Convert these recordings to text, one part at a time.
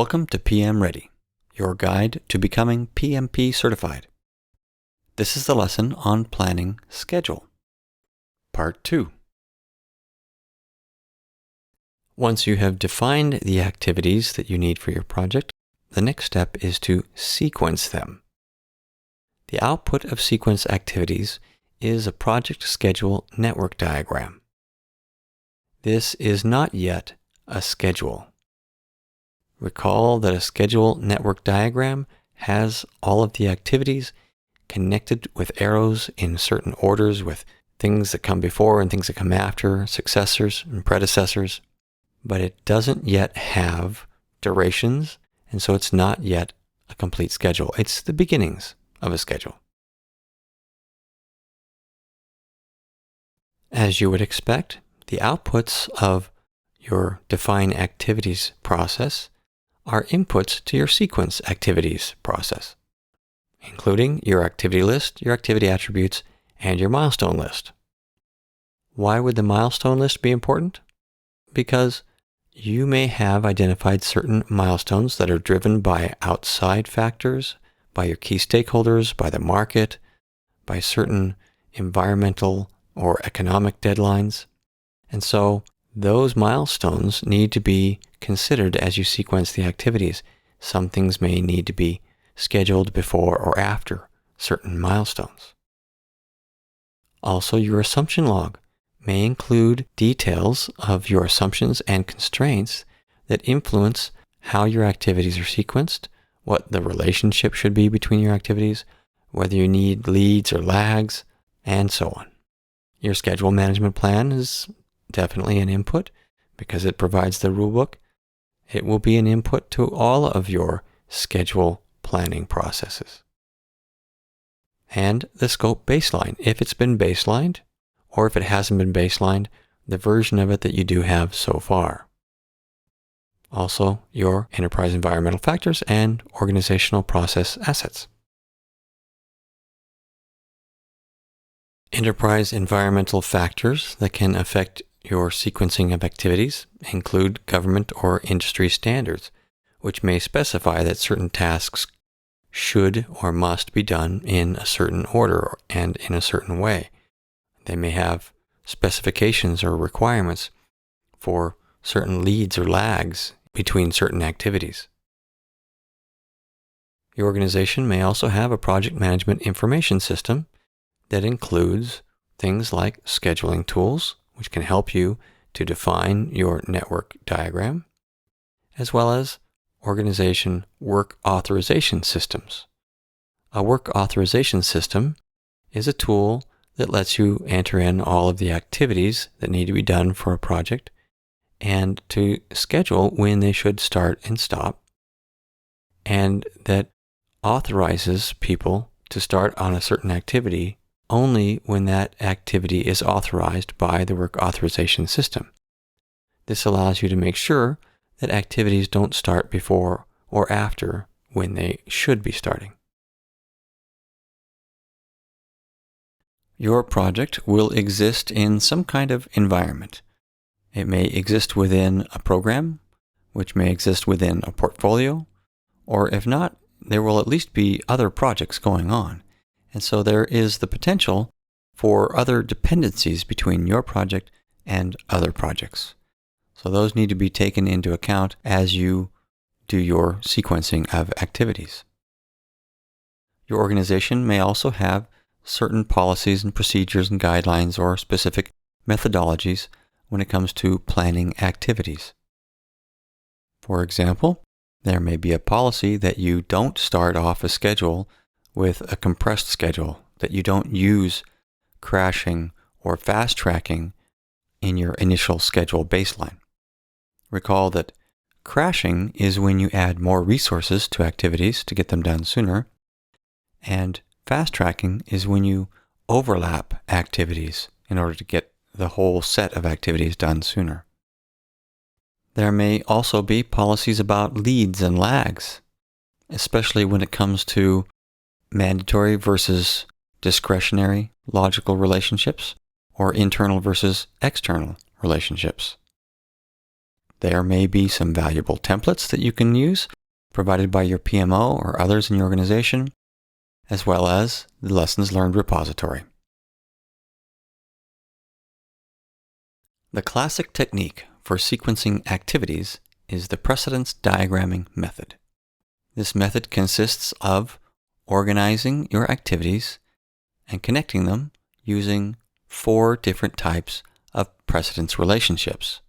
Welcome to PM Ready, your guide to becoming PMP certified. This is the lesson on planning schedule. Part 2. Once you have defined the activities that you need for your project, the next step is to sequence them. The output of sequence activities is a project schedule network diagram. This is not yet a schedule. Recall that a schedule network diagram has all of the activities connected with arrows in certain orders with things that come before and things that come after, successors and predecessors, but it doesn't yet have durations, and so it's not yet a complete schedule. It's the beginnings of a schedule. As you would expect, the outputs of your define activities process are inputs to your sequence activities process, including your activity list, your activity attributes, and your milestone list. Why would the milestone list be important? Because you may have identified certain milestones that are driven by outside factors, by your key stakeholders, by the market, by certain environmental or economic deadlines. And so those milestones need to be considered as you sequence the activities. Some things may need to be scheduled before or after certain milestones. Also, your assumption log may include details of your assumptions and constraints that influence how your activities are sequenced, what the relationship should be between your activities, whether you need leads or lags, and so on. Your schedule management plan is definitely an input because it provides the rulebook. It will be an input to all of your schedule planning processes. And the scope baseline, if it's been baselined, or if it hasn't been baselined, the version of it that you do have so far. Also, your enterprise environmental factors and organizational process assets. Enterprise environmental factors that can affect your sequencing of activities include government or industry standards, which may specify that certain tasks should or must be done in a certain order and in a certain way. They may have specifications or requirements for certain leads or lags between certain activities. Your organization may also have a project management information system that includes things like scheduling tools, which can help you to define your network diagram, as well as organization work authorization systems. A work authorization system is a tool that lets you enter in all of the activities that need to be done for a project and to schedule when they should start and stop, and that authorizes people to start on a certain activity only when that activity is authorized by the work authorization system. This allows you to make sure that activities don't start before or after when they should be starting. Your project will exist in some kind of environment. It may exist within a program, which may exist within a portfolio, or if not, there will at least be other projects going on. And so there is the potential for other dependencies between your project and other projects. So those need to be taken into account as you do your sequencing of activities. Your organization may also have certain policies and procedures and guidelines or specific methodologies when it comes to planning activities. For example, there may be a policy that you don't start off a schedule with a compressed schedule, that you don't use crashing or fast tracking in your initial schedule baseline. Recall that crashing is when you add more resources to activities to get them done sooner, and fast tracking is when you overlap activities in order to get the whole set of activities done sooner. There may also be policies about leads and lags, especially when it comes to mandatory versus discretionary logical relationships, or internal versus external relationships. There may be some valuable templates that you can use, provided by your PMO or others in your organization, as well as the Lessons Learned repository. The classic technique for sequencing activities is the precedence diagramming method. This method consists of organizing your activities and connecting them using 4 different types of precedence relationships.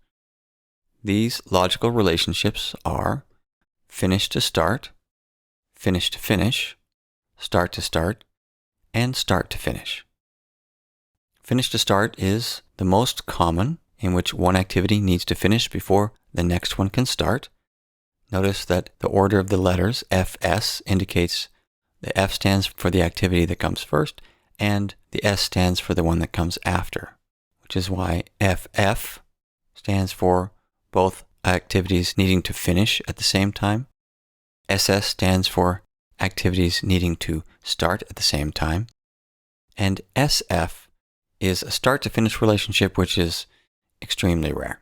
These logical relationships are finish to start, finish to finish, start to start, and start to finish. Finish to start is the most common, in which one activity needs to finish before the next one can start. Notice that the order of the letters, FS, indicates the F stands for the activity that comes first, and the S stands for the one that comes after, which is why FF stands for both activities needing to finish at the same time. SS stands for activities needing to start at the same time. And SF is a start-to-finish relationship, which is extremely rare.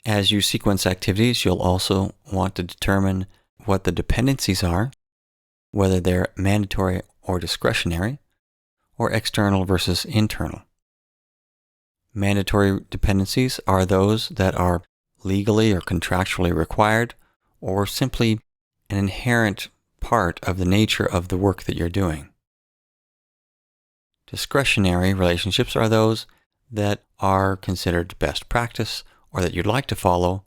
As you sequence activities, you'll also want to determine what the dependencies are, whether they're mandatory or discretionary, or external versus internal. Mandatory dependencies are those that are legally or contractually required, or simply an inherent part of the nature of the work that you're doing. Discretionary relationships are those that are considered best practice or that you'd like to follow,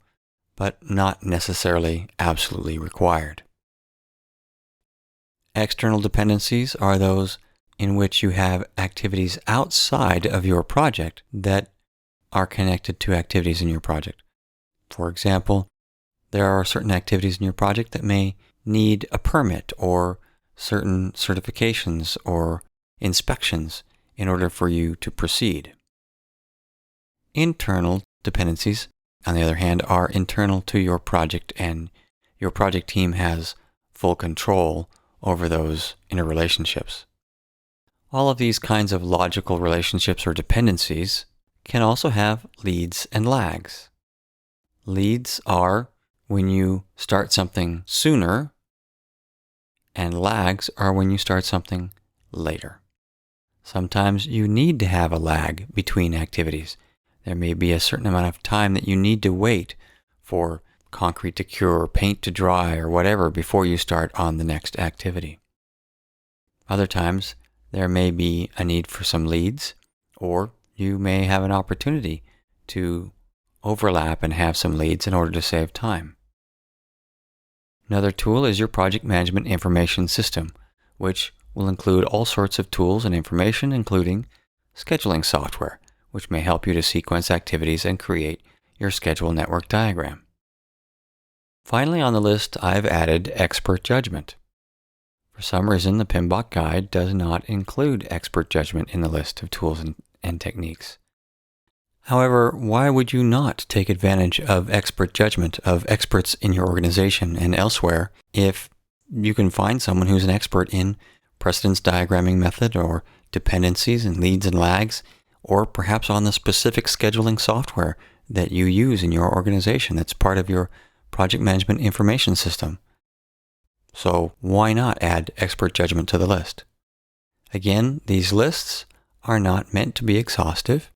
but not necessarily absolutely required. External dependencies are those in which you have activities outside of your project that are connected to activities in your project. For example, there are certain activities in your project that may need a permit or certain certifications or inspections in order for you to proceed. Internal dependencies, on the other hand, are internal to your project, and your project team has full control over those interrelationships. All of these kinds of logical relationships or dependencies can also have leads and lags. Leads are when you start something sooner, and lags are when you start something later. Sometimes you need to have a lag between activities. There may be a certain amount of time that you need to wait for concrete to cure, or paint to dry, or whatever before you start on the next activity. Other times, there may be a need for some leads, or you may have an opportunity to overlap and have some leads in order to save time. Another tool is your project management information system, which will include all sorts of tools and information, including scheduling software, which may help you to sequence activities and create your schedule network diagram. Finally on the list, I've added expert judgment. For some reason, the PMBOK guide does not include expert judgment in the list of tools and techniques. However, why would you not take advantage of expert judgment of experts in your organization and elsewhere if you can find someone who's an expert in precedence diagramming method or dependencies and leads and lags, or perhaps on the specific scheduling software that you use in your organization that's part of your project management information system? So why not add expert judgment to the list? Again, these lists are not meant to be exhaustive,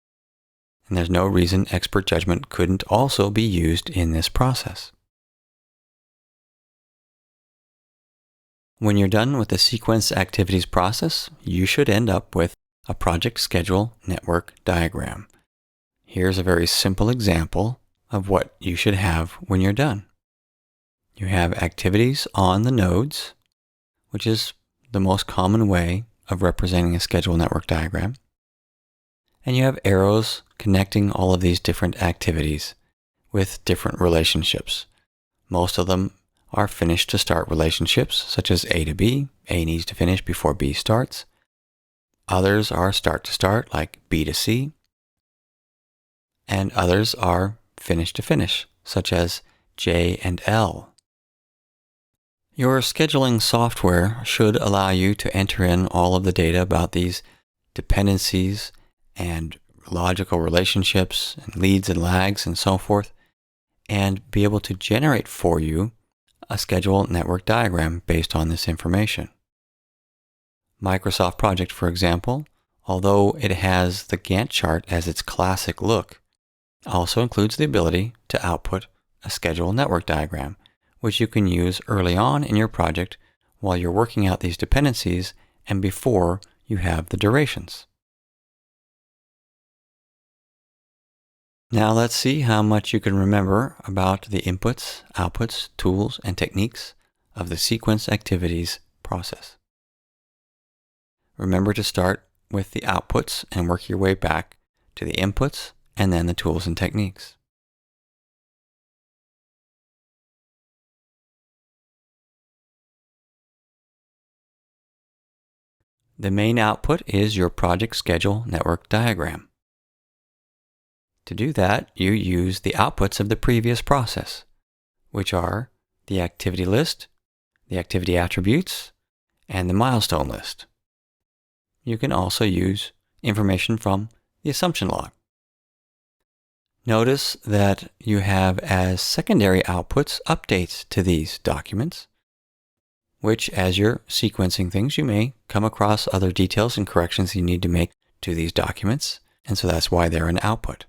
and there's no reason expert judgment couldn't also be used in this process. When you're done with the sequence activities process, you should end up with a project schedule network diagram. Here's a very simple example of what you should have when you're done. You have activities on the nodes, which is the most common way of representing a schedule network diagram. And you have arrows connecting all of these different activities with different relationships. Most of them are finish to start relationships, such as A to B. A needs to finish before B starts. Others are start to start, like B to C. And others are finish to finish, such as J and L. Your scheduling software should allow you to enter in all of the data about these dependencies and logical relationships and leads and lags and so forth, and be able to generate for you a schedule network diagram based on this information. Microsoft Project, for example, although it has the Gantt chart as its classic look, also includes the ability to output a schedule network diagram, which you can use early on in your project while you're working out these dependencies and before you have the durations. Now let's see how much you can remember about the inputs, outputs, tools, and techniques of the sequence activities process. Remember to start with the outputs and work your way back to the inputs and then the tools and techniques. The main output is your project schedule network diagram. To do that, you use the outputs of the previous process, which are the activity list, the activity attributes, and the milestone list. You can also use information from the assumption log. Notice that you have as secondary outputs updates to these documents, which as you're sequencing things, you may come across other details and corrections you need to make to these documents, and so that's why they're an output.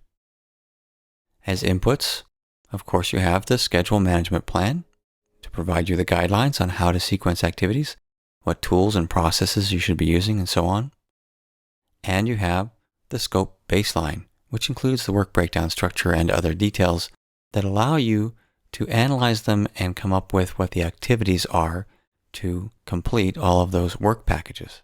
As inputs, of course, you have the schedule management plan to provide you the guidelines on how to sequence activities, what tools and processes you should be using, and so on. And you have the scope baseline, which includes the work breakdown structure and other details that allow you to analyze them and come up with what the activities are to complete all of those work packages.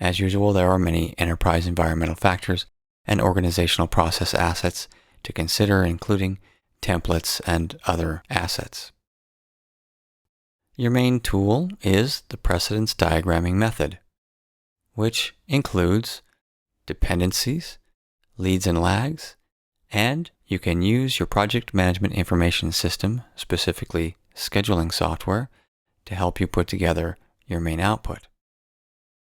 As usual, there are many enterprise environmental factors and organizational process assets to consider, including templates and other assets. Your main tool is the precedence diagramming method, which includes dependencies, leads and lags, and you can use your project management information system, specifically scheduling software, to help you put together your main output.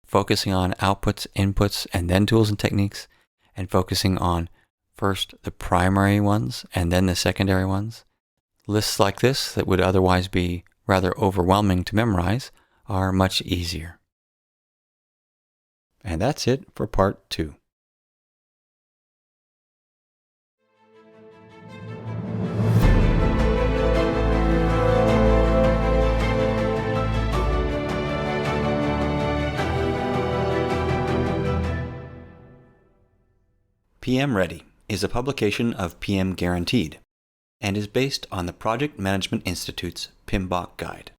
Focusing on outputs, inputs, and then tools and techniques, and focusing on first the primary ones and then the secondary ones. Lists like this that would otherwise be rather overwhelming to memorize are much easier. And that's it for part 2. PM Ready is a publication of PM Guaranteed and is based on the Project Management Institute's PMBOK guide.